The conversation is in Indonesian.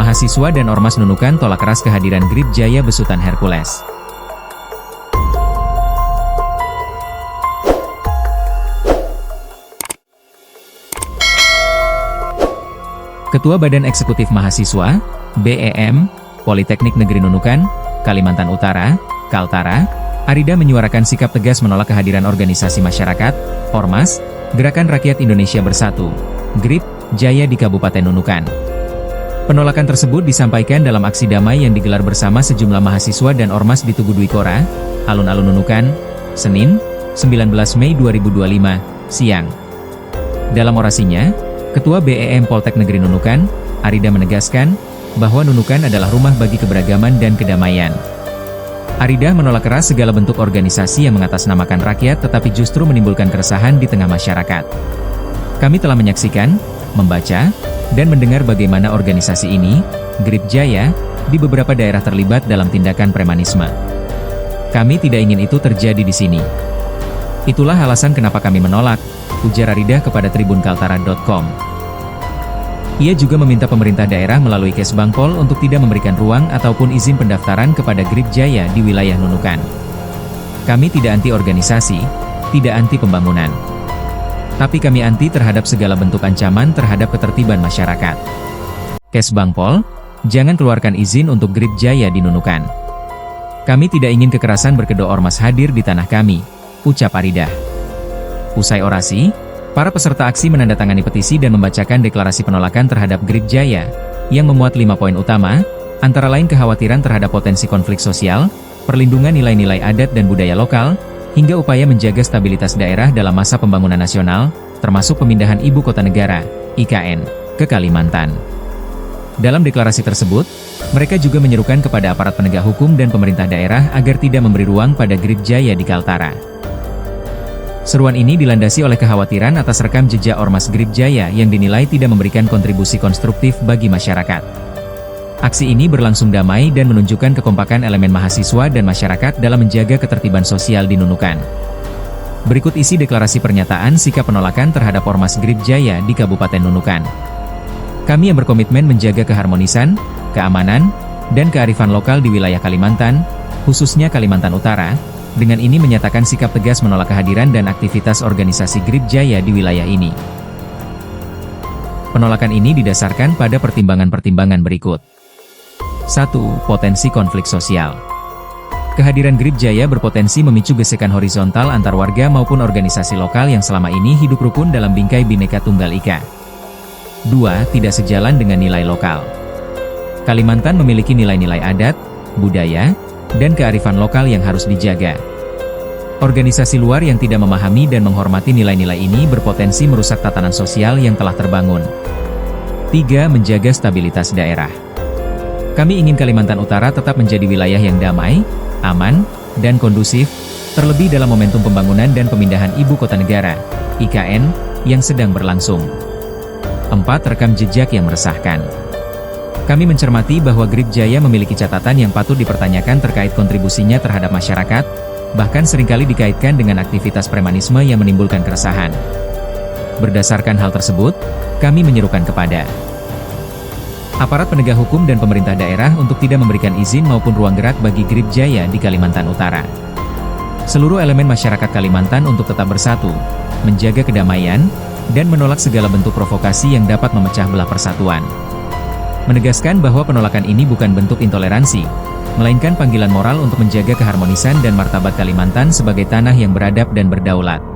Mahasiswa dan Ormas Nunukan tolak keras kehadiran Grip Jaya besutan Hercules. Ketua Badan Eksekutif Mahasiswa, BEM, Politeknik Negeri Nunukan, Kalimantan Utara, Kaltara, Arida menyuarakan sikap tegas menolak kehadiran organisasi masyarakat, Ormas, Gerakan Rakyat Indonesia Bersatu, Grip Jaya di Kabupaten Nunukan. Penolakan tersebut disampaikan dalam aksi damai yang digelar bersama sejumlah mahasiswa dan Ormas di Tugu Dwi Kora, Alun-Alun Nunukan, Senin, 19 Mei 2025, siang. Dalam orasinya, Ketua BEM Poltek Negeri Nunukan, Arida menegaskan, bahwa Nunukan adalah rumah bagi keberagaman dan kedamaian. Arida menolak keras segala bentuk organisasi yang mengatasnamakan rakyat tetapi justru menimbulkan keresahan di tengah masyarakat. Kami telah menyaksikan, membaca, dan mendengar bagaimana organisasi ini, Grip Jaya, di beberapa daerah terlibat dalam tindakan premanisme. Kami tidak ingin itu terjadi di sini. Itulah alasan kenapa kami menolak, ujar Arida kepada tribunkaltara.com. Ia juga meminta pemerintah daerah melalui Kesbangpol untuk tidak memberikan ruang ataupun izin pendaftaran kepada Grip Jaya di wilayah Nunukan. Kami tidak anti organisasi, tidak anti pembangunan. Tapi kami anti terhadap segala bentuk ancaman terhadap ketertiban masyarakat. Kesbangpol, jangan keluarkan izin untuk Grip Jaya di Nunukan. Kami tidak ingin kekerasan berkedok ormas hadir di tanah kami, ucap Arida. Usai orasi, para peserta aksi menandatangani petisi dan membacakan deklarasi penolakan terhadap Grip Jaya, yang memuat 5 poin utama, antara lain kekhawatiran terhadap potensi konflik sosial, perlindungan nilai-nilai adat dan budaya lokal, hingga upaya menjaga stabilitas daerah dalam masa pembangunan nasional, termasuk pemindahan Ibu Kota Negara, IKN, ke Kalimantan. Dalam deklarasi tersebut, mereka juga menyerukan kepada aparat penegak hukum dan pemerintah daerah agar tidak memberi ruang pada Grip Jaya di Kaltara. Seruan ini dilandasi oleh kekhawatiran atas rekam jejak Ormas Grip Jaya yang dinilai tidak memberikan kontribusi konstruktif bagi masyarakat. Aksi ini berlangsung damai dan menunjukkan kekompakan elemen mahasiswa dan masyarakat dalam menjaga ketertiban sosial di Nunukan. Berikut isi deklarasi pernyataan sikap penolakan terhadap Ormas Grip Jaya di Kabupaten Nunukan. Kami yang berkomitmen menjaga keharmonisan, keamanan, dan kearifan lokal di wilayah Kalimantan, khususnya Kalimantan Utara, dengan ini menyatakan sikap tegas menolak kehadiran dan aktivitas organisasi Grip Jaya di wilayah ini. Penolakan ini didasarkan pada pertimbangan-pertimbangan berikut. 1. Potensi konflik sosial. Kehadiran Grip Jaya berpotensi memicu gesekan horizontal antar warga maupun organisasi lokal yang selama ini hidup rukun dalam bingkai Bhinneka Tunggal Ika. 2. Tidak sejalan dengan nilai lokal. Kalimantan memiliki nilai-nilai adat, budaya, dan kearifan lokal yang harus dijaga. Organisasi luar yang tidak memahami dan menghormati nilai-nilai ini berpotensi merusak tatanan sosial yang telah terbangun. 3. Menjaga stabilitas daerah. Kami ingin Kalimantan Utara tetap menjadi wilayah yang damai, aman, dan kondusif, terlebih dalam momentum pembangunan dan pemindahan Ibu Kota Negara, IKN, yang sedang berlangsung. 4. Rekam jejak yang meresahkan. Kami mencermati bahwa Grip Jaya memiliki catatan yang patut dipertanyakan terkait kontribusinya terhadap masyarakat, bahkan seringkali dikaitkan dengan aktivitas premanisme yang menimbulkan keresahan. Berdasarkan hal tersebut, kami menyerukan kepada aparat penegak hukum dan pemerintah daerah untuk tidak memberikan izin maupun ruang gerak bagi Grip Jaya di Kalimantan Utara. Seluruh elemen masyarakat Kalimantan untuk tetap bersatu, menjaga kedamaian, dan menolak segala bentuk provokasi yang dapat memecah belah persatuan. Menegaskan bahwa penolakan ini bukan bentuk intoleransi, melainkan panggilan moral untuk menjaga keharmonisan dan martabat Kalimantan sebagai tanah yang beradab dan berdaulat.